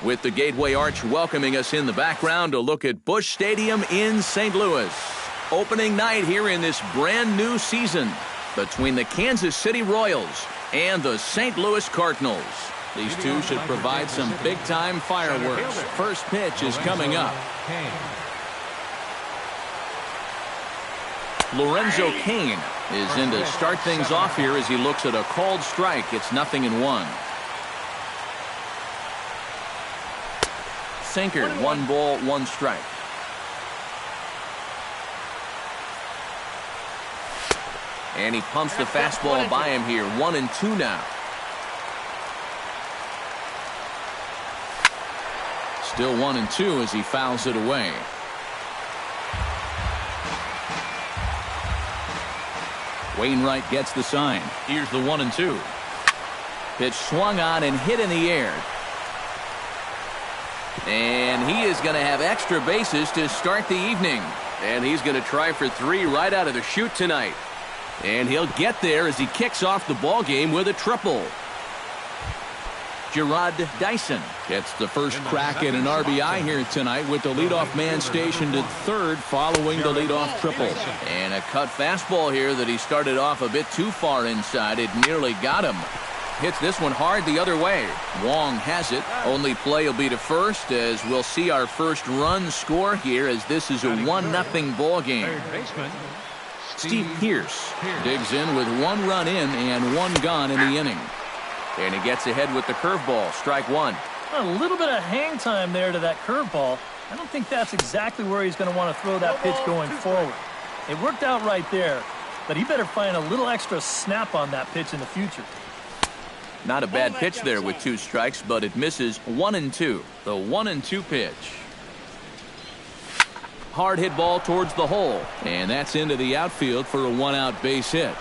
With the Gateway Arch welcoming us in the background to look at Busch Stadium in St. Louis. Opening night here in this brand new season between the Kansas City Royals and the St. Louis Cardinals. These two should provide some big-time fireworks. First pitch is coming up. Lorenzo Cain is in to start things off here as he looks at a called strike. It's 0-1. Sinker, 1 ball, 1 strike. And he pumps the fastball by him here. 1-2 now. Still 1-2 as he fouls it away. Wainwright gets the sign. Here's the 1-2. Pitch swung on and hit in the air. And he is going to have extra bases to start the evening. And he's going to try for 3 right out of the chute tonight. And he'll get there as he kicks off the ball game with a triple. Gerard Dyson gets the first crack at an RBI here tonight with the leadoff man stationed at third following the leadoff triple. And a cut fastball here that he started off a bit too far inside. It nearly got him. Hits this one hard the other way. Wong has it. Only play will be to first as we'll see our first run score here as this is a 1-0 ball game. Steve Pearce digs in with 1 run in and 1 gone in the inning. And he gets ahead with the curveball. Strike 1. A little bit of hang time there to that curveball. I don't think that's exactly where he's going to want to throw that pitch going forward. It worked out right there, but he better find a little extra snap on that pitch in the future. Not a bad pitch there with 2 strikes, but it misses. 1-2. The 1-2 pitch. Hard hit ball towards the hole, and that's into the outfield for a 1-out base hit.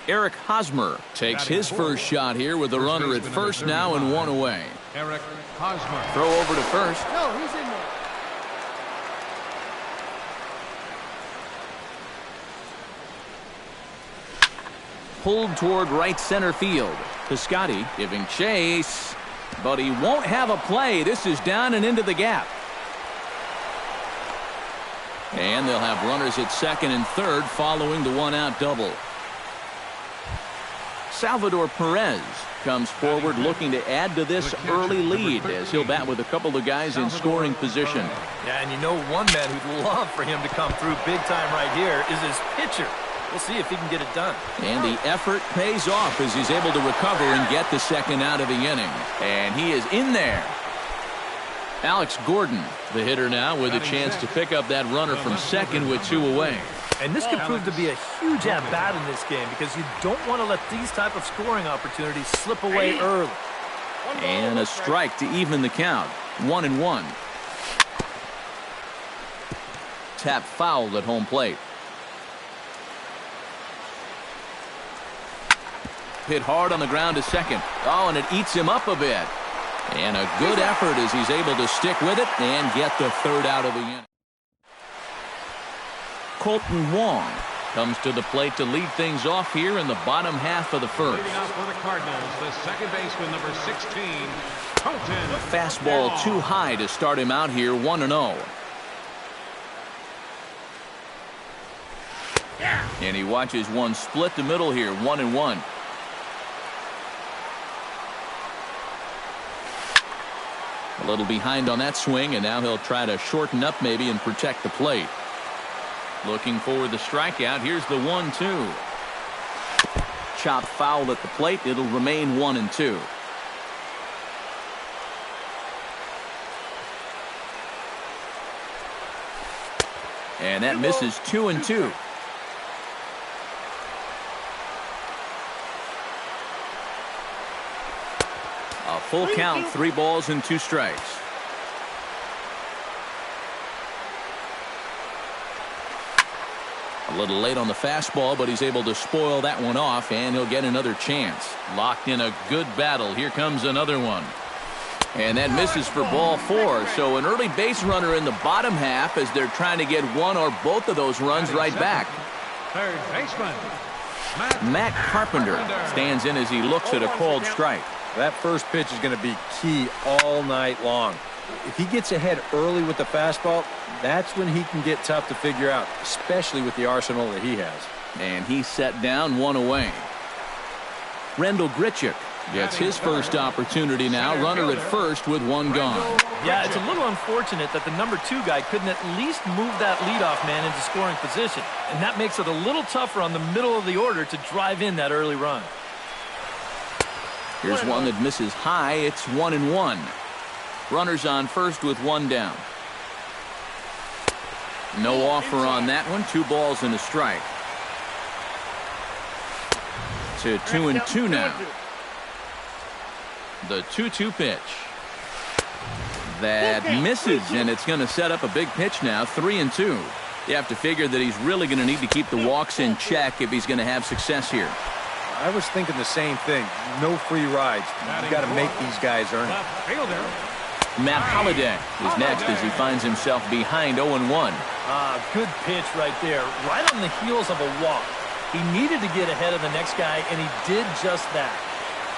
Eric Hosmer takes his first shot here with the runner at first now and 1 away. Eric Hosmer. Throw over to first. No, he's in there. Pulled toward right center field. Piscotty giving chase, but he won't have a play. This is down and into the gap. And they'll have runners at second and third following the 1-out double. Salvador Perez comes forward looking to add to this early lead as he'll bat with a couple of guys in scoring position. Yeah, and you know one man who'd love for him to come through big time right here is his pitcher. We'll see if he can get it done. And the effort pays off as he's able to recover and get the second out of the inning. And he is in there. Alex Gordon, the hitter now, with a chance to pick up that runner from second with 2 away. And this could prove to be a huge at-bat in this game because you don't want to let these type of scoring opportunities slip away early. And a strike to even the count. 1-1. Tap fouled at home plate. Hit hard on the ground to second. Oh, and it eats him up a bit. And a good effort as he's able to stick with it and get the third out of the inning. Colton Wong comes to the plate to lead things off here in the bottom half of the first. Leading out for the Cardinals, the second baseman, number 16, Colton. Fastball too high to start him out here, 1-0. And he watches one split the middle here, 1-1. A little behind on that swing, and now he'll try to shorten up maybe and protect the plate. Looking for the strikeout. Here's the 1-2. Chopped foul at the plate. It'll remain 1-2. And that misses 2-2. A full count, 3 balls and 2 strikes. A little late on the fastball, but he's able to spoil that one off, and he'll get another chance. Locked in a good battle. Here comes another one. And that misses for ball 4. So an early base runner in the bottom half as they're trying to get one or both of those runs right back. Third baseman. Matt Carpenter stands in as he looks at a called strike. That first pitch is going to be key all night long. If he gets ahead early with the fastball, that's when he can get tough to figure out, especially with the arsenal that he has. And he's set down, one away. Rendell Grichuk gets his first opportunity now. Runner at first with one gone. Yeah, it's a little unfortunate that the number 2 guy couldn't at least move that leadoff man into scoring position. And that makes it a little tougher on the middle of the order to drive in that early run. Here's one that misses high. It's 1-1. Runners on first with one down. No offer on that one. 2 balls and a strike. To 2-2 now. The 2-2 pitch. That misses, and it's going to set up a big pitch now. 3-2. You have to figure that he's really going to need to keep the walks in check if he's going to have success here. I was thinking the same thing. No free rides. You've got to make these guys earn it. Matt Holliday is next as he finds himself behind 0-1. Good pitch right there. Right on the heels of a walk. He needed to get ahead of the next guy, and he did just that.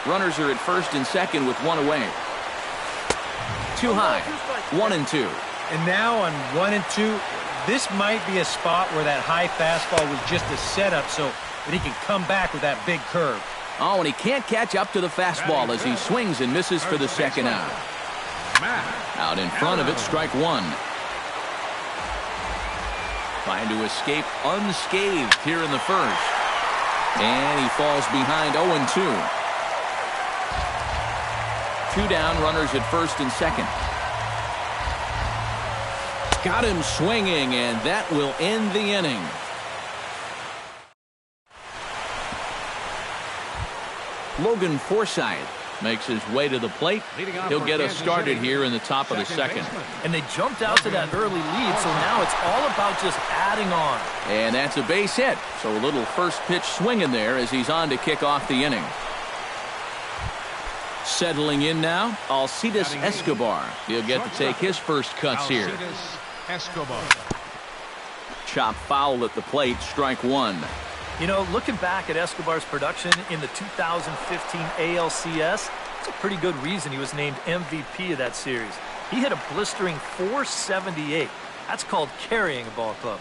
Runners are at first and second with one away. Too high. 1-2. And now on 1-2, this might be a spot where that high fastball was just a setup so that he can come back with that big curve. Oh, and he can't catch up to the fastball as he swings and misses for the second out. Out in front of it, strike one. Trying to escape unscathed here in the first. And he falls behind 0-2. 2 down, runners at first and second. Got him swinging, and that will end the inning. Logan Forsythe makes his way to the plate. He'll get us started here in the top of the second. And they jumped out to that early lead, so now it's all about just adding on. And that's a base hit. So a little first pitch swing in there as he's on to kick off the inning. Settling in now, Alcides Escobar. He'll get to take his first cuts here. Chop foul at the plate, strike one. You know, looking back at Escobar's production in the 2015 ALCS, it's a pretty good reason he was named MVP of that series. He hit a blistering .478. That's called carrying a ball club.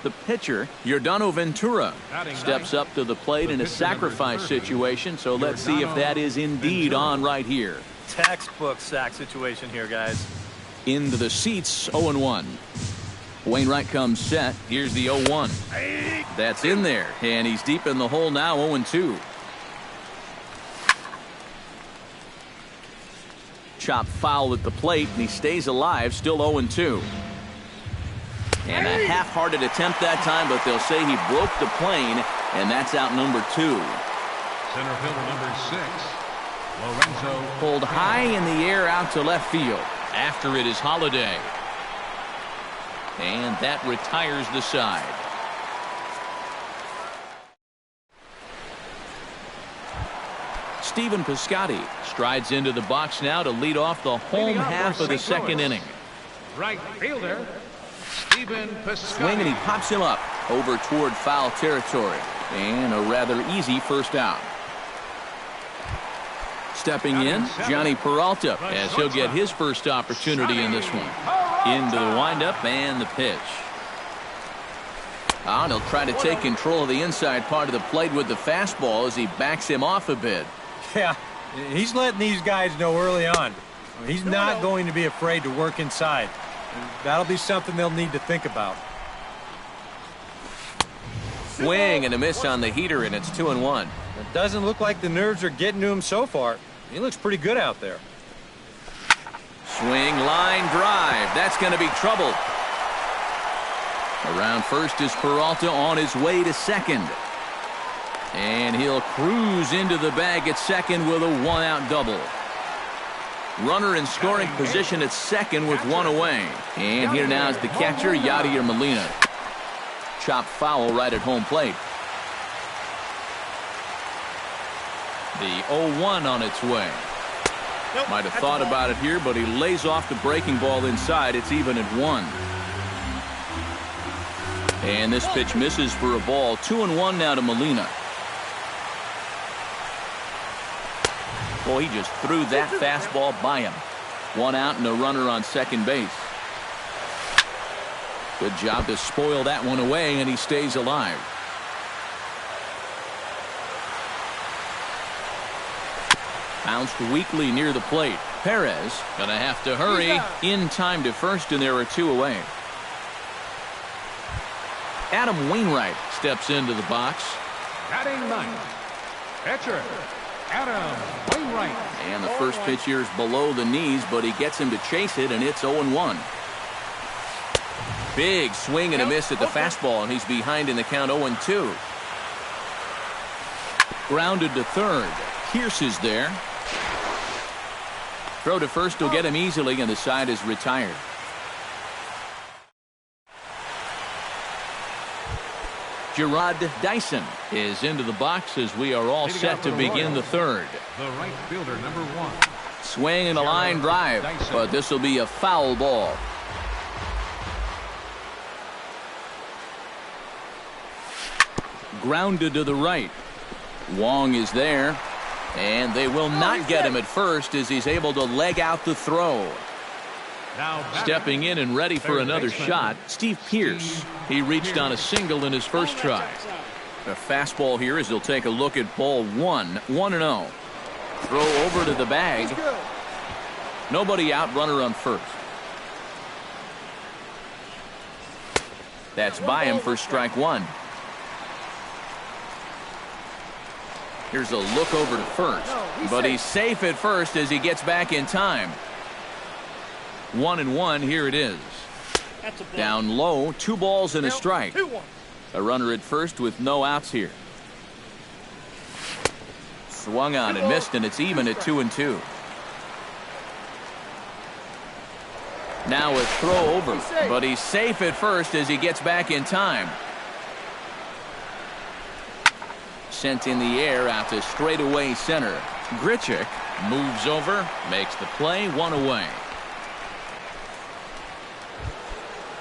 The pitcher, Yordano Ventura, steps up to the plate in a sacrifice situation, so let's see if that is indeed on right here. Textbook sack situation here, guys. Into the seats, 0-1. Wainwright comes set. Here's the 0-1. That's in there, and he's deep in the hole now, 0-2. Chop foul at the plate, and he stays alive, still 0-2. And a half-hearted attempt that time, but they'll say he broke the plane, and that's out number 2. Center fielder number 6, Lorenzo. Pulled high in the air out to left field. After it is Holliday. And that retires the side. Stephen Piscotty strides into the box now to lead off the home half of the second inning. Right fielder, Stephen Piscotty. Swing, and he pops him up over toward foul territory. And a rather easy first out. Stepping in, Johnny Peralta, as he'll get his first opportunity in this one. Into the windup and the pitch. And he'll try to take control of the inside part of the plate with the fastball as he backs him off a bit. Yeah, he's letting these guys know early on. He's not going to be afraid to work inside. That'll be something they'll need to think about. Swing and a miss on the heater, and it's 2-1. It doesn't look like the nerves are getting to him so far. He looks pretty good out there. Swing, line drive. That's going to be trouble. Around first is Peralta on his way to second. And he'll cruise into the bag at second with a one-out double. Runner in scoring position at second with one away. And here now is the catcher, Yadier Molina. Chop foul right at home plate. The 0-1 on its way. Might have thought about it here, but he lays off the breaking ball inside. It's even at 1. And this pitch misses for a ball. 2-1 now to Molina. Boy, he just threw that fastball by him. One out and a runner on second base. Good job to spoil that one away, and he stays alive. Bounced weakly near the plate. Perez gonna have to hurry in time to first, and there are two away. Adam Wainwright steps into the box. Batting ninth, pitcher Adam Wainwright. And the first pitch here is below the knees, but he gets him to chase it, and it's 0-1. Big swing and a miss at the fastball, and he's behind in the count 0-2. Grounded to third. Pierce is there. Throw to first will get him easily, and the side is retired. Gerard Dyson is into the box as we are all set to begin the third. The right fielder, number 1. Swing and a line drive, but this will be a foul ball. Grounded to the right. Wong is there, and they will not get him at first as he's able to leg out the throw. Now Stepping in and ready for another shot, Steve Pierce. He reached on a single in his first try. A fastball here as he'll take a look at ball 1, 1-0. Throw over to the bag. Nobody out, runner on first. That's by him for strike one. Here's a look over to first, but he's safe at first as he gets back in time. 1-1, here it is. Down low, 2 balls and a strike. A runner at first with no outs here. Swung on and missed, and it's even at 2-2. Now a throw over, but he's safe at first as he gets back in time. Sent in the air out to straightaway center. Grichuk moves over, makes the play, 1 away.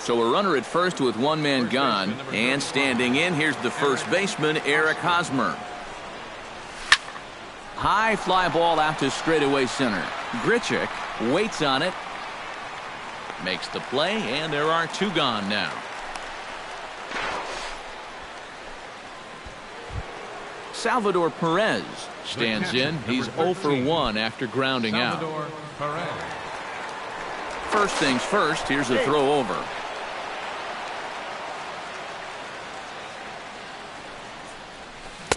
So a runner at first with 1 man gone, and standing in, here's the first baseman, Eric Hosmer. High fly ball out to straightaway center. Grichuk waits on it, makes the play, and there are 2 gone now. Salvador Perez stands in. He's 0 for 1 after grounding out. First things first, here's a throw over.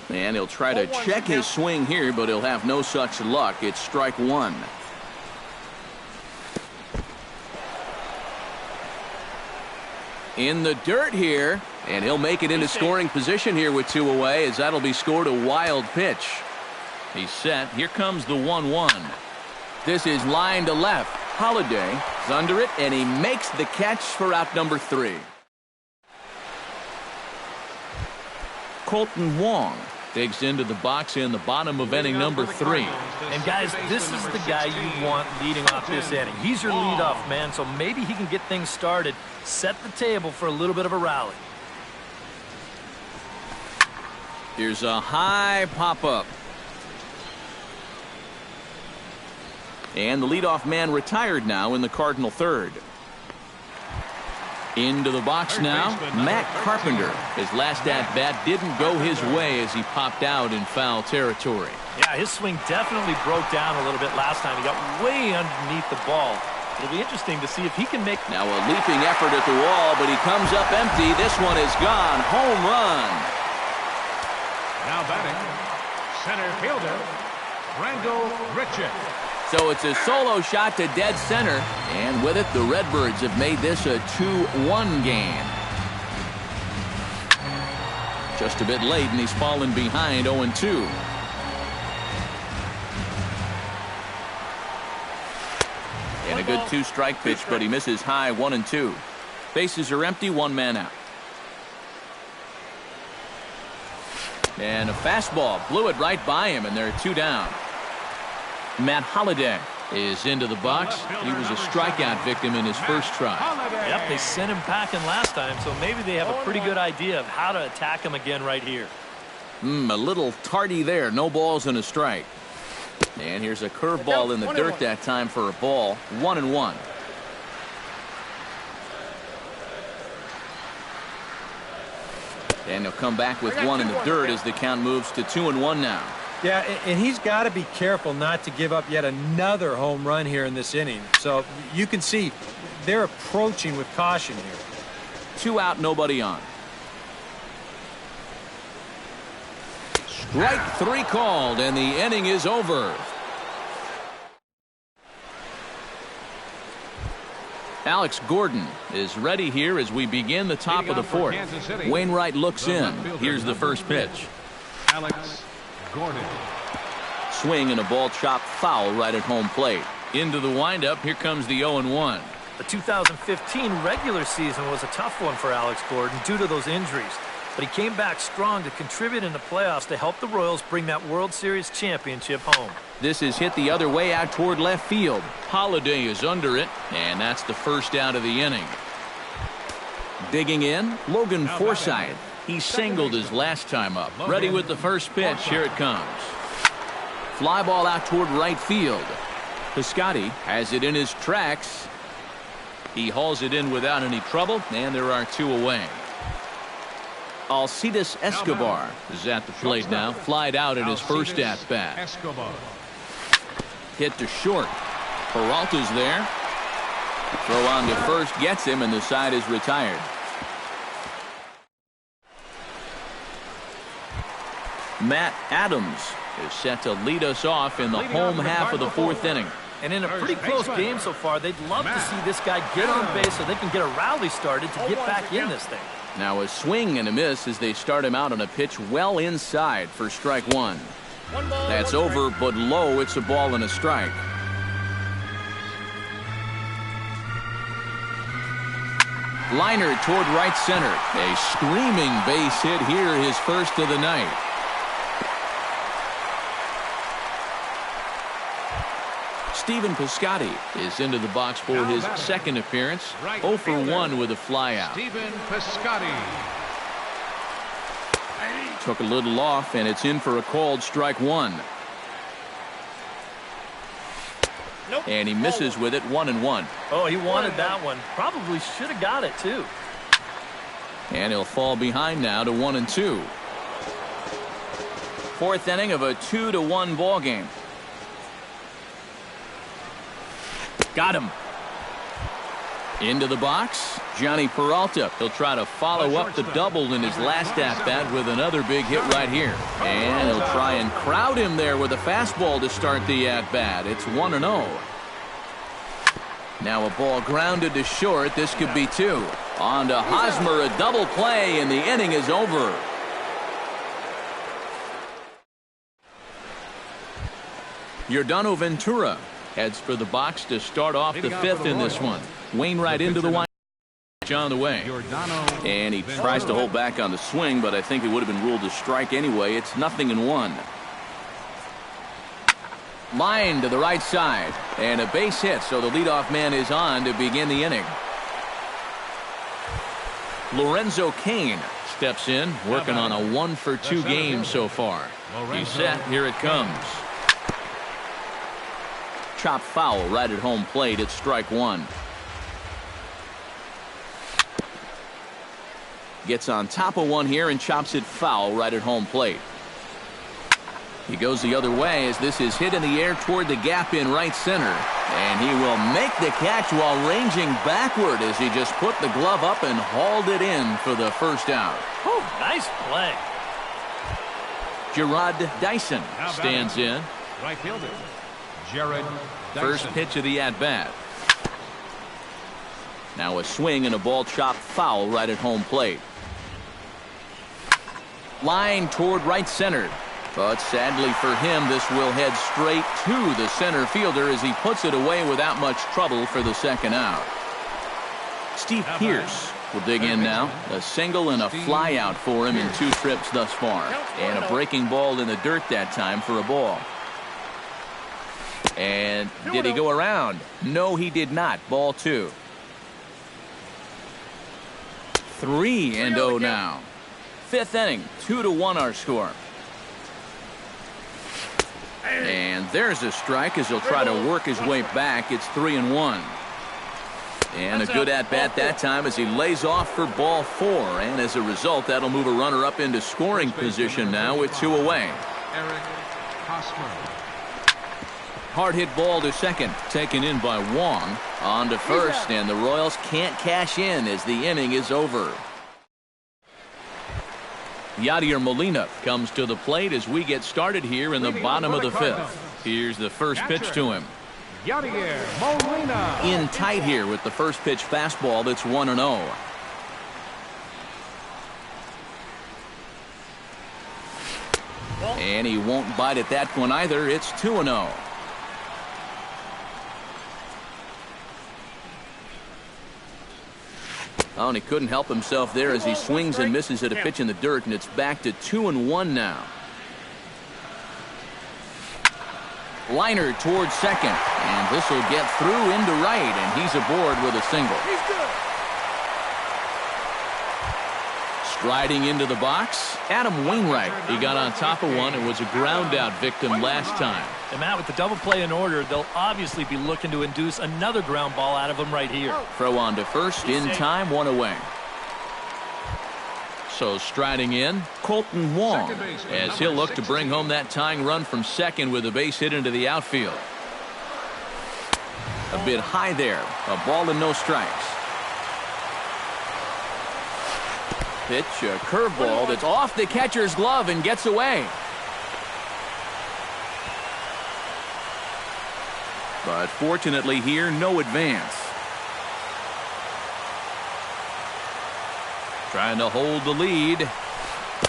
And he'll try to check his swing here, but he'll have no such luck. It's strike 1. In the dirt here, and he'll make it into scoring position here with 2 away, as that'll be scored a wild pitch. He's set. Here comes the 1-1. This is line to left. Holiday is under it, and he makes the catch for out number 3. Colton Wong digs into the box in the bottom of inning number 3. And guys, this is the guy you want leading off this inning. He's your leadoff man, so maybe he can get things started, set the table for a little bit of a rally. Here's a high pop-up. And the leadoff man retired now in the Cardinal third. Into the box now, Matt Carpenter. His last at-bat didn't go his way as he popped out in foul territory. Yeah, his swing definitely broke down a little bit last time. He got way underneath the ball. It'll be interesting to see if he can make... Now a leaping effort at the wall, but he comes up empty. This one is gone. Home run. Now batting, center fielder, Randall Grichuk. So it's a solo shot to dead center, and with it, the Redbirds have made this a 2-1 game. Just a bit late, and he's fallen behind 0-2. And a good 2-strike pitch, but he misses high 1-2. Bases are empty, 1 man out. And a fastball blew it right by him, and there are 2 down. Matt Holiday is into the box. He was a strikeout victim in his first try. Yep, they sent him packing last time, so maybe they have a pretty good idea of how to attack him again right here. A little tardy there. No balls and a strike. And here's a curveball in the dirt that time for a ball. 1-1. And he'll come back with one in the dirt as the count moves to 2-1 now. Yeah, and he's got to be careful not to give up yet another home run here in this inning. So you can see they're approaching with caution here. 2 out, nobody on. Strike 3 called, and the inning is over. Alex Gordon is ready here as we begin the top of the 4th. Wainwright looks in. Here's the first pitch. Alex Gordon. Swing and a ball chopped foul right at home plate. Into the windup. Here comes the 0-1. The 2015 regular season was a tough one for Alex Gordon due to those injuries. But he came back strong to contribute in the playoffs to help the Royals bring that World Series championship home. This is hit the other way out toward left field. Holiday is under it, and that's the first out of the inning. Digging in, Logan Forsythe. He singled his last time up. Ready with the first pitch. Here it comes. Fly ball out toward right field. Piscotty has it in his tracks. He hauls it in without any trouble, and there are 2 away. Alcides Escobar is at the plate now. Flied out at his first at-bat. Escobar. Hit to short. Peralta's there. Throw on to first gets him, and the side is retired. Matt Adams is set to lead us off in the home half of the 4th inning. And in a pretty close game so far, they'd love to see this guy get on base so they can get a rally started to get back in this thing. Now a swing and a miss as they start him out on a pitch well inside for strike 1. That's over, but low. It's a ball and a strike. Liner toward right center. A screaming base hit here, his first of the night. Stephen Piscotty is into the box for his second appearance. 0 for 1 with a flyout. Stephen Piscotty. Took a little off, and it's in for a called strike 1. And he misses with it. 1-1. Oh, he wanted that one. Probably should have got it, too. And he'll fall behind now to 1-2. 4th inning of a 2-1 ball game. Got him. Into the box, Johnny Peralta. He'll try to follow up the double in his last at-bat with another big hit right here. And he'll try and crowd him there with a fastball to start the at-bat. It's 1-0. Now a ball grounded to short. This could be 2. On to Hosmer, a double play, and the inning is over. Yordano Ventura heads for the box to start off the 5th in this one. Wainwright into the line. On the way. And he tries to hold back on the swing, but I think it would have been ruled a strike anyway. It's 0-1. Line to the right side. And a base hit, so the leadoff man is on to begin the inning. Lorenzo Cain steps in, working on a 1-for-2 game so far. He's set. Here it comes. Chop foul right at home plate. It's strike 1. Gets on top of one here and chops it foul right at home plate. He goes the other way as this is hit in the air toward the gap in right center. And he will make the catch while ranging backward as he just put the glove up and hauled it in for the first out. Oh, nice play. Gerard Dyson stands in. Right fielder. Jared Dyson. First pitch of the at-bat. Now a swing and a ball chopped foul right at home plate. Line toward right center. But sadly for him, this will head straight to the center fielder as he puts it away without much trouble for the second out. Steve Pearce will dig in now. A single and a fly out for him in 2 trips thus far. And a breaking ball in the dirt that time for a ball. And did he go around? No, he did not. Ball 2. 3-0 now. 5th inning, 2-1 our score. And there's a strike as he'll try to work his way back. It's 3-1. And a good at-bat that time as he lays off for ball 4. And as a result, that'll move a runner up into scoring position now with 2 away. Hard hit ball to second, taken in by Wong. On to first, and the Royals can't cash in as the inning is over. Yadier Molina comes to the plate as we get started here in the bottom of the 5th. Here's the first pitch to him. Yadier Molina. In tight here with the first pitch fastball that's 1-0. And he won't bite at that one either. It's 2-0. Oh, and he couldn't help himself there as he swings and misses at a pitch in the dirt, and it's back to 2-1 now. Liner towards second, and this will get through into right, and he's aboard with a single. Striding into the box, Adam Wainwright. He got on top of one and was a ground out victim last time. And Matt, with the double play in order, they'll obviously be looking to induce another ground ball out of him right here. Throw on to first, in time, 1 away. So striding in, Colton Wong, as he'll look to bring home that tying run from second with a base hit into the outfield. A bit high there, a ball and no strikes. Pitch, a curveball that's off the catcher's glove and gets away. But fortunately here, no advance. Trying to hold the lead.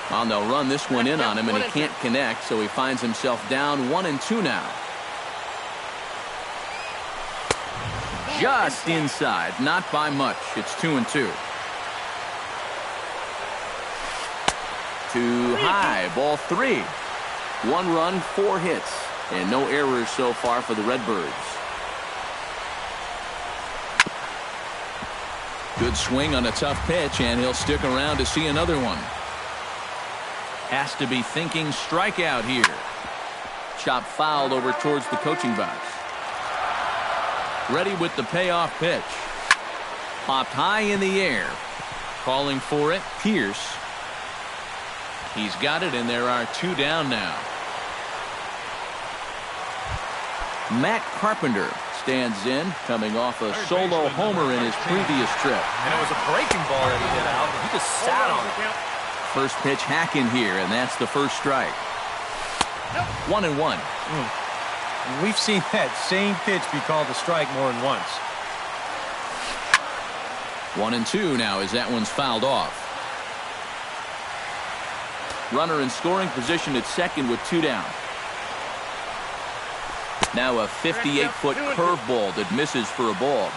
Well, they'll run this one in on him, and he can't connect, so he finds himself down 1-2 now. Just inside, not by much. It's 2-2. Too high, ball 3. 1 run, 4 hits, and no errors so far for the Redbirds. Good swing on a tough pitch, and he'll stick around to see another one. Has to be thinking strikeout here. Chop fouled over towards the coaching box. Ready with the payoff pitch. Popped high in the air. Calling for it, Pierce. He's got it, and there are 2 down now. Matt Carpenter stands in, coming off a solo homer in his previous trip. And it was a breaking ball that he hit out, and he just sat on it. First pitch hack in here, and that's the first strike. 1-1. We've seen that same pitch be called a strike more than once. 1-2 now as that one's fouled off. Runner in scoring position at second with 2 down. Now a 58-foot curveball that misses for a ball.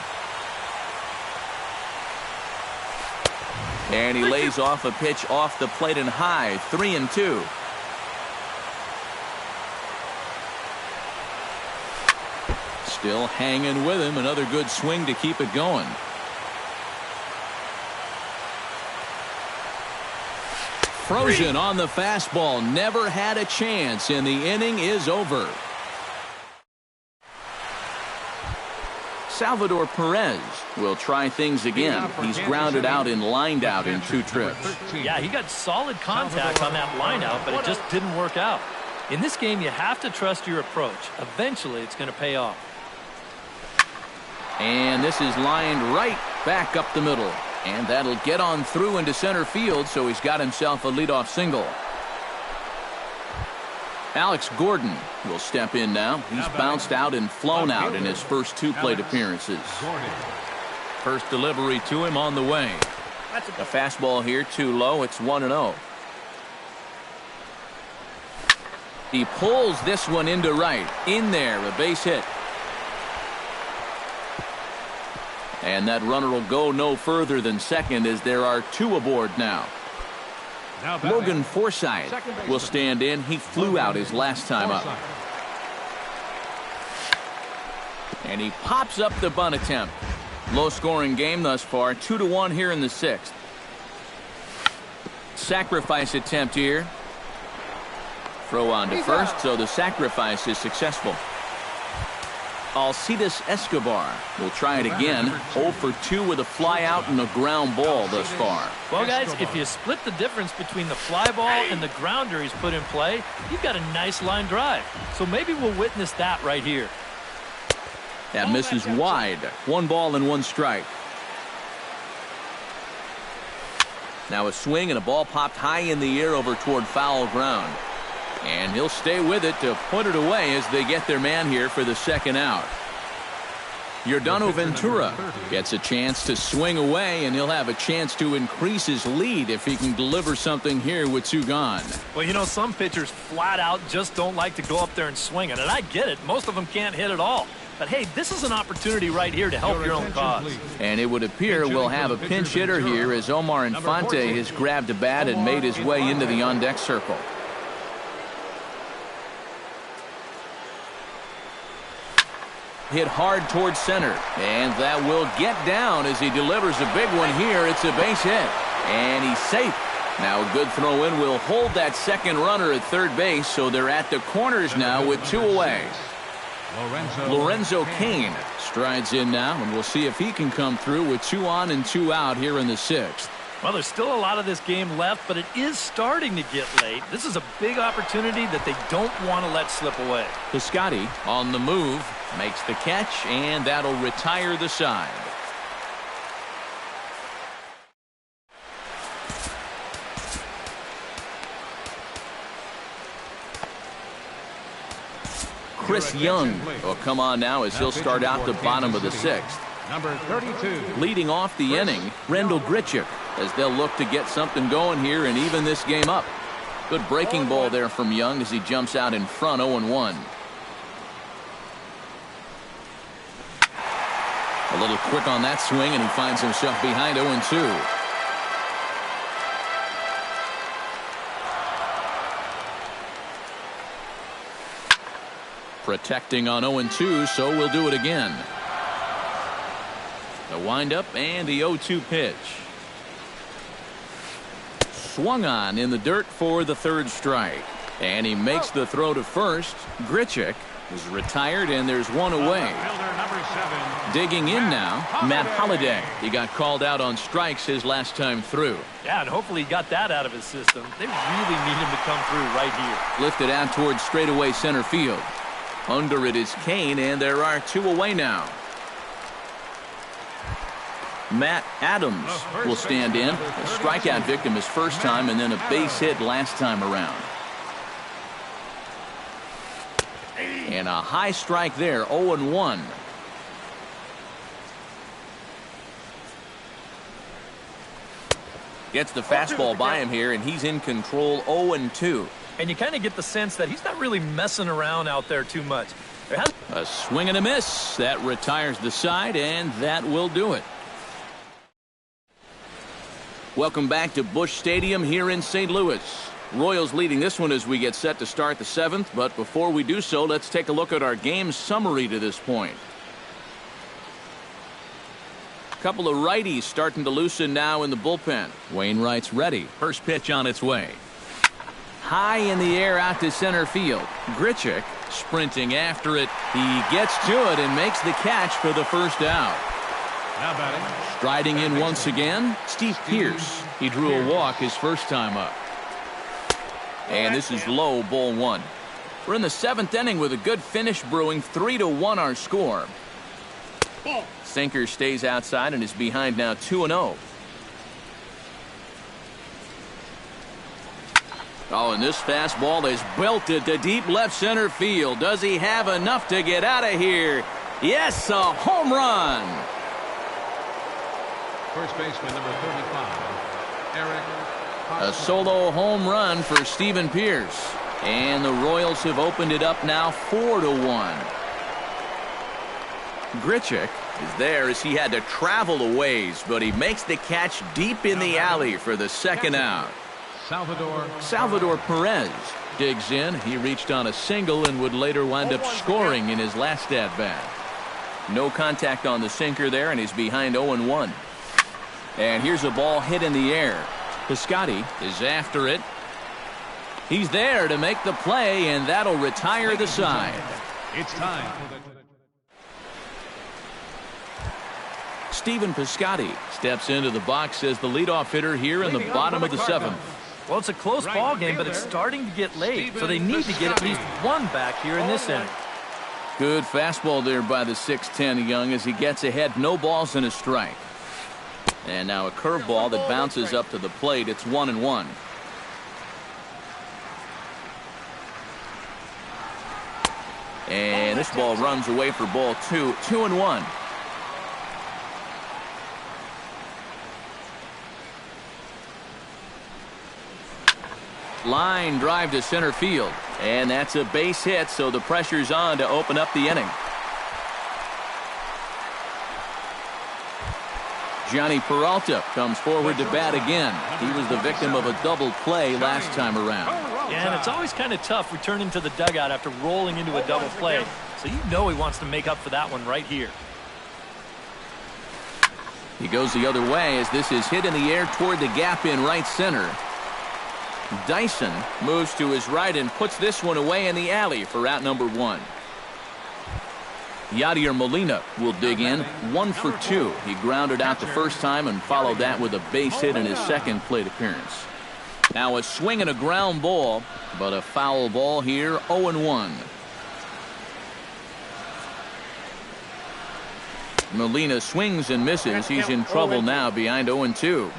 And he lays off a pitch off the plate and high. 3-2. Still hanging with him. Another good swing to keep it going. Frozen on the fastball. Never had a chance, and the inning is over. Salvador Perez will try things again. He's grounded out and lined out in 2 trips. Yeah, he got solid contact on that line out, but it just didn't work out. In this game, you have to trust your approach. Eventually, it's going to pay off. And this is lined right back up the middle. And that'll get on through into center field, so he's got himself a leadoff single. Alex Gordon will step in now. He's bounced out and flown out in his first 2 plate appearances. First delivery to him on the way. A fastball here too low. It's 1-0. He pulls this one into right. In there, a base hit. And that runner will go no further than second as there are 2 aboard now. Logan Forsythe will stand in. He flew out his last time up. And he pops up the bunt attempt. Low-scoring game thus far, 2-1 here in the 6th. Sacrifice attempt here. Throw on to first, so the sacrifice is successful. Alcides Escobar will try it again. 0 for 2 with a fly out and a ground ball thus far. Well, guys, if you split the difference between the fly ball and the grounder he's put in play, you've got a nice line drive. So maybe we'll witness that right here. That misses wide. 1 ball and 1 strike. Now a swing and a ball popped high in the air over toward foul ground. And he'll stay with it to put it away as they get their man here for the 2nd out. Yordano Ventura gets a chance to swing away, and he'll have a chance to increase his lead if he can deliver something here with 2 gone. Well, you know, some pitchers flat out just don't like to go up there and swing it, and I get it. Most of them can't hit at all. But, hey, this is an opportunity right here to help your own cause. And it would appear we'll have a pinch hitter here as Omar Infante has grabbed a bat and made his way into the on-deck circle. Hit hard towards center, and that will get down as he delivers a big one here. It's a base hit, and he's safe. Now a good throw in will hold that second runner at third base, so they're at the corners now with 2 away. Lorenzo Cain strides in now, and we'll see if he can come through with 2 on and 2 out here in the 6th. Well, there's still a lot of this game left, but it is starting to get late. This is a big opportunity that they don't want to let slip away. Piscotty on the move, makes the catch, and that'll retire the side. Chris Young will come on now as he'll start out the bottom of the 6th. Number 32. Leading off the inning, Rendell Grichuk, as they'll look to get something going here and even this game up. Good breaking ball there from Young as he jumps out in front, 0-1. A little quick on that swing, and he finds himself behind 0-2. Protecting on 0-2, so we'll do it again. The windup and the 0-2 pitch. Swung on in the dirt for the 3rd strike. And he makes the throw to first. Grichuk is retired, and there's 1 away. Digging in now, Matt Holliday. He got called out on strikes his last time through. Yeah, and hopefully he got that out of his system. They really need him to come through right here. Lifted out towards straightaway center field. Under it is Cain, and there are 2 away now. Matt Adams will stand in. A strikeout victim his first time, and then a base hit last time around. And a high strike there, 0-1. Gets the fastball by him here, and he's in control, 0-2. And you kind of get the sense that he's not really messing around out there too much. A swing and a miss. That retires the side, and that will do it. Welcome back to Busch Stadium here in St. Louis. Royals leading this one as we get set to start the 7th, but before we do so, let's take a look at our game summary to this point. A couple of righties starting to loosen now in the bullpen. Wainwright's ready. First pitch on its way. High in the air out to center field. Grichuk sprinting after it. He gets to it and makes the catch for the 1st out. Now batting. Striding in once again, Steve Pearce. He drew a walk his first time up. And this is low, ball 1. We're in the 7th inning with a good finish brewing. 3-1 our score. Sinker stays outside and is behind now 2-0. Oh, and this fastball is belted to deep left center field. Does he have enough to get out of here? Yes, a home run. First baseman, number 35, Eric. A solo home run for Stephen Pearce. And the Royals have opened it up now 4-1. Grichuk is there as he had to travel a ways, but he makes the catch deep in the alley for the 2nd out. Salvador Perez digs in. He reached on a single and would later wind up scoring in his last at-bat. No contact on the sinker there, and he's behind 0-1. And here's a ball hit in the air. Piscotty is after it. He's there to make the play, and that'll retire the side. It's time for the... Stephen Piscotty steps into the box as the leadoff hitter here in the bottom of the seventh. Well, it's a close ball game, but it's starting to get late, so they need to get at least one back here in this inning. Good fastball there by the 6'10" Young as he gets ahead. No balls and a strike. And now a curveball that bounces up to the plate. It's 1-1. And this ball runs away for ball 2. 2-1. Line drive to center field. And that's a base hit, so the pressure's on to open up the inning. Johnny Peralta comes forward to bat again. He was the victim of a double play last time around. Yeah, and it's always kind of tough returning to the dugout after rolling into a double play. So you know he wants to make up for that one right here. He goes the other way as this is hit in the air toward the gap in right center. Dyson moves to his right and puts this one away in the alley for out number 1. Yadier Molina will dig in. 1 for 2. He grounded out the first time and followed that with a base hit in his second plate appearance. Now a swing and a ground ball, but a foul ball here. 0-1. Molina swings and misses. He's in trouble now behind 0-2.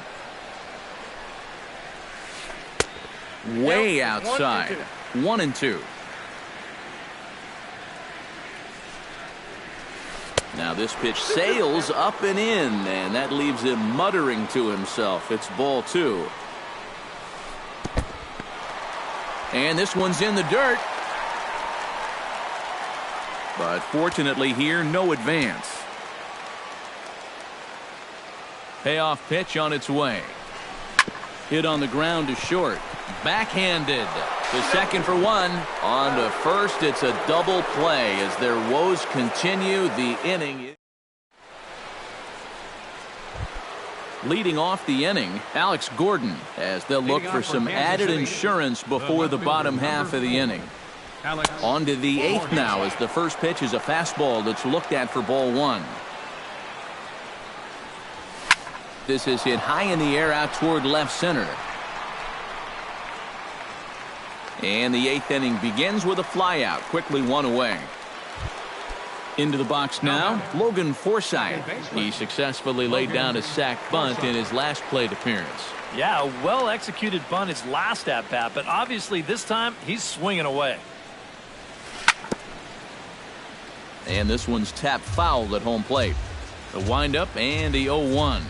Way outside. 1-2. Now this pitch sails up and in, and that leaves him muttering to himself. It's ball 2. And this one's in the dirt. But fortunately here, no advance. Payoff pitch on its way. Hit on the ground to short. Backhanded to second for 1. On to first. It's a double play as their woes continue. The inning. Leading off the inning, Alex Gordon, as they'll look for some added insurance before the bottom half of the inning. On to the 8th now as the first pitch is a fastball that's looked at for ball 1. This is hit high in the air out toward left center. And the 8th inning begins with a flyout. Quickly 1 away. Into the box now, Logan Forsythe. He successfully laid down a sac bunt in his last plate appearance. Yeah, a well-executed bunt his last at-bat, but obviously this time he's swinging away. And this one's tapped foul at home plate. The windup and the 0-1.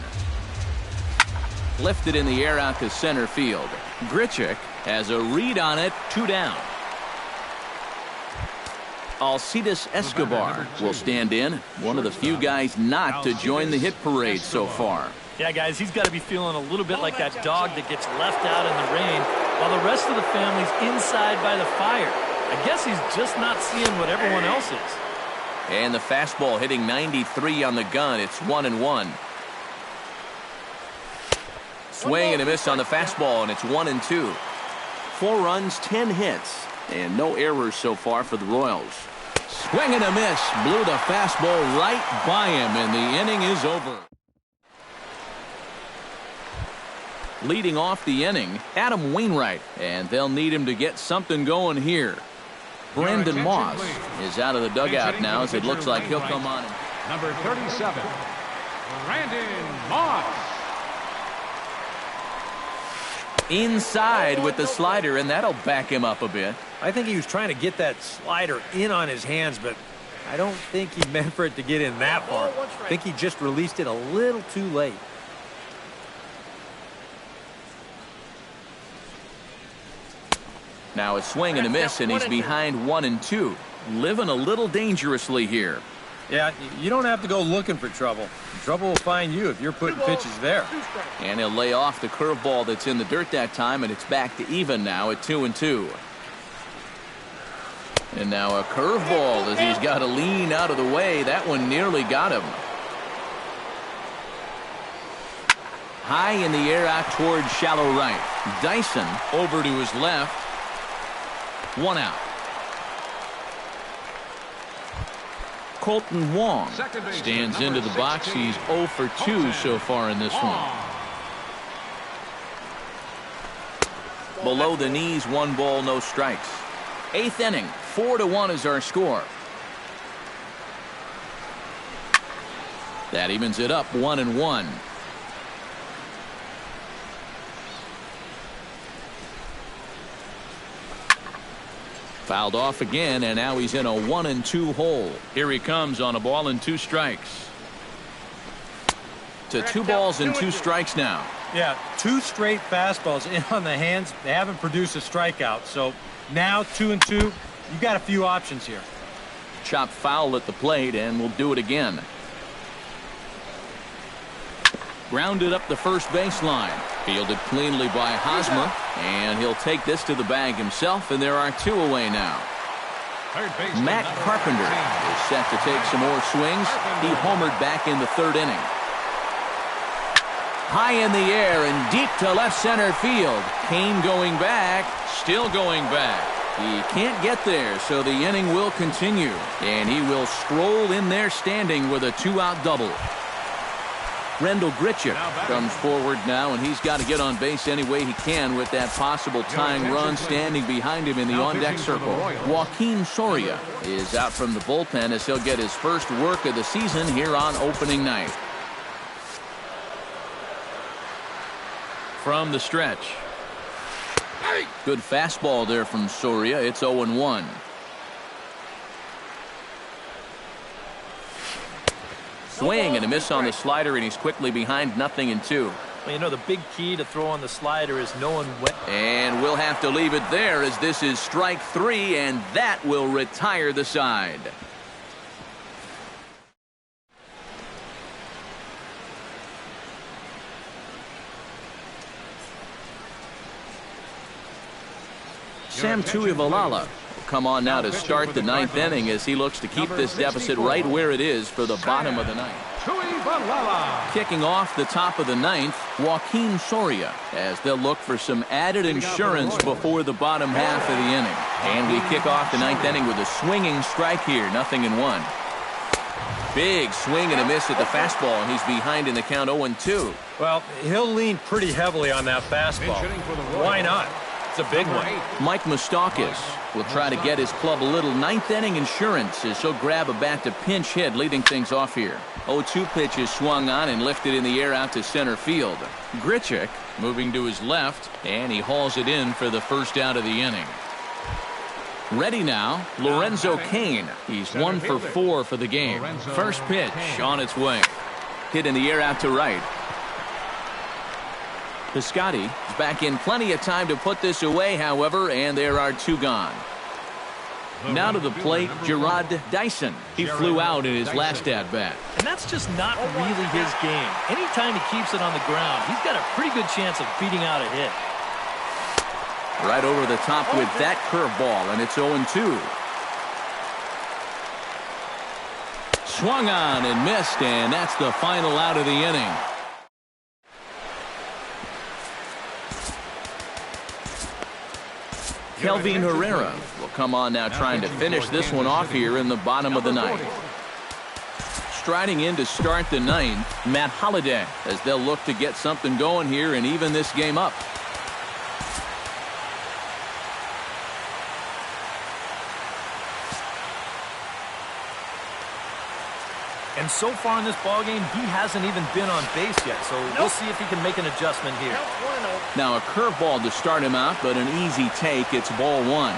Lifted in the air out to center field. Grichuk has a read on it. 2 down. Alcides Escobar will stand in. One of the few guys not to join the hit parade so far. Yeah, guys, he's got to be feeling a little bit like that dog that gets left out in the rain while the rest of the family's inside by the fire. I guess he's just not seeing what everyone else is. And the fastball hitting 93 on the gun. It's 1-1. Swing and a miss on the fastball, and it's 1-2. 4 runs, 10 hits, and no errors so far for the Royals. Swing and a miss. Blew the fastball right by him, and the inning is over. Leading off the inning, Adam Wainwright, and they'll need him to get something going here. Brandon Moss is out of the dugout now as it looks like he'll come on. Number 37, Brandon Moss. Inside with the slider, and that'll back him up a bit. I think he was trying to get that slider in on his hands, but I don't think he meant for it to get in that far. I think he just released it a little too late. Now a swing and a miss, and he's behind 1-2. Living a little dangerously here. Yeah, you don't have to go looking for trouble. Trouble will find you if you're putting pitches there. And he'll lay off the curveball that's in the dirt that time, and it's back to even now at 2-2. And now a curveball as he's got to lean out of the way. That one nearly got him. High in the air out towards shallow right. Dyson over to his left. 1 out. Colton Wong stands into the box. 16. He's 0 for 2 so far in this one. Below the knees, 1 ball, no strikes. 8th inning, 4-1 is our score. That evens it up 1-1. Fouled off again, and now he's in a 1-2 hole. Here he comes on a ball and 2 strikes. To 2 balls and 2 strikes now. Yeah, 2 straight fastballs in on the hands. They haven't produced a strikeout. So now 2-2. You got a few options here. Chopped foul at the plate, and we'll do it again. Grounded up the first baseline. Fielded cleanly by Hosmer, and he'll take this to the bag himself, and there are 2 away now. Matt Carpenter is set to take some more swings. He homered back in the 3rd inning. High in the air and deep to left center field. Kane going back, still going back. He can't get there, so the inning will continue, and he will stroll in there standing with a 2-out double. Rendell Grichuk comes forward now, and he's got to get on base any way he can with that possible tying run standing behind him in the on-deck circle. Joaquin Soria is out from the bullpen as he'll get his first work of the season here on opening night. From the stretch. Good fastball there from Soria. It's 0-1. Swing and a miss on the slider, and he's quickly behind 0-2. Well, you know, the big key to throw on the slider is knowing when. And we'll have to leave it there as this is strike 3, and that will retire the side. Sam Tuivalala will come on now to start the 9th inning as he looks to keep this deficit right where it is for the bottom of the 9th. Kicking off the top of the 9th, Joaquin Soria, as they'll look for some added insurance before the bottom half of the inning. And we kick off the 9th inning with a swinging strike here, 0-1. Big swing and a miss at the fastball, and he's behind in the count 0-2. Well, he'll lean pretty heavily on that fastball. Why not? It's a big one. Mike Moustakas will try to get his club a little 9th inning insurance as he'll grab a bat to pinch hit, leading things off here. 0-2 pitch is swung on and lifted in the air out to center field. Grichuk moving to his left, and he hauls it in for the first out of the inning. Ready now, Lorenzo Cain. He's 1 for 4 for the game. First pitch on its way. Hit in the air out to right. Piscotty is back in plenty of time to put this away, however, and there are 2 gone. Now to the plate, Gerard Dyson. He flew out in his last at-bat. And that's just not really his game. Anytime he keeps it on the ground, he's got a pretty good chance of beating out a hit. Right over the top with that curveball, and it's 0-2. Swung on and missed, and that's the final out of the inning. Kelvin Herrera will come on now trying to finish this one off here in the bottom of the 9th. Striding in to start the 9th, Matt Holliday, as they'll look to get something going here and even this game up. And so far in this ballgame, he hasn't even been on base yet, so we'll see if he can make an adjustment here. Now a curveball to start him out, but an easy take. It's ball 1.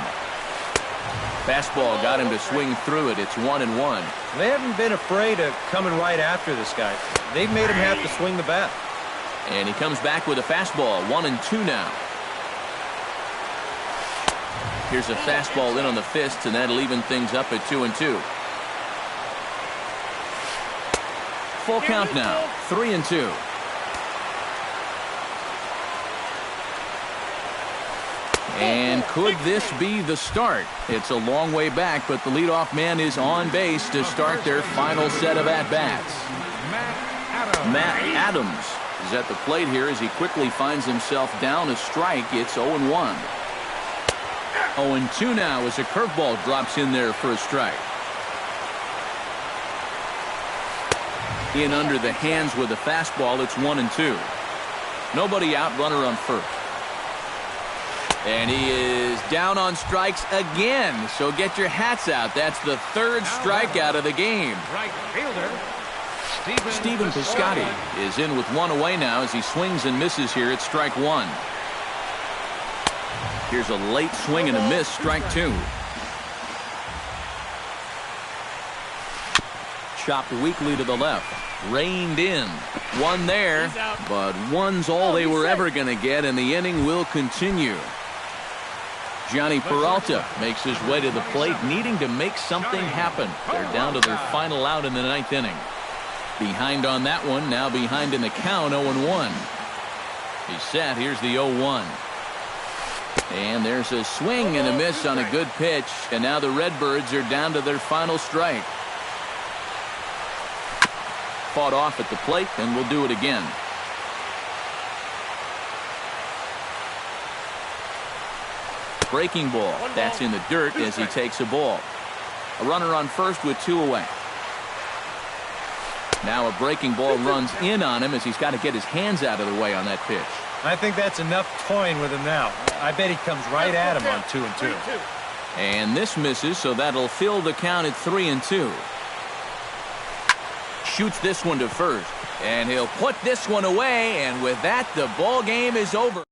Fastball got him to swing through it. It's 1-1. They haven't been afraid of coming right after this guy. They've made him have to swing the bat. And he comes back with a fastball. 1-2 now. Here's a fastball in on the fist, and that'll even things up at 2-2. Full count now, 3-2. And could this be the start? It's a long way back, but the leadoff man is on base to start their final set of at-bats. Matt Adams is at the plate here as he quickly finds himself down a strike. It's 0-1. 0-2 now as a curveball drops in there for a strike. In under the hands with a fastball, it's 1-2. Nobody out, runner on first. And he is down on strikes again. So get your hats out. That's the third strikeout of the game. Right fielder, Stephen Piscotty is in with one away now as he swings and misses here at strike one. Here's a late swing and a miss, strike two. Chopped weakly to the left. Reined in. One there, but one's all they were ever going to get, and the inning will continue. Johnny Peralta makes his way to the plate, needing to make something happen. They're down to their final out in the ninth inning. Behind on that one, now behind in the count, 0-1. He's set. Here's the 0-1. And there's a swing and a miss on a good pitch, and now the Redbirds are down to their final strike. Fought off at the plate, and we'll do it again. Breaking ball. That's in the dirt as he takes a ball. A runner on first with two away. Now a breaking ball runs in on him as he's got to get his hands out of the way on that pitch. I think that's enough toying with him now. I bet he comes right at him on 2-2. And this misses, so that'll fill the count at 3-2. Shoots this one to first, and he'll put this one away, and with that, the ball game is over.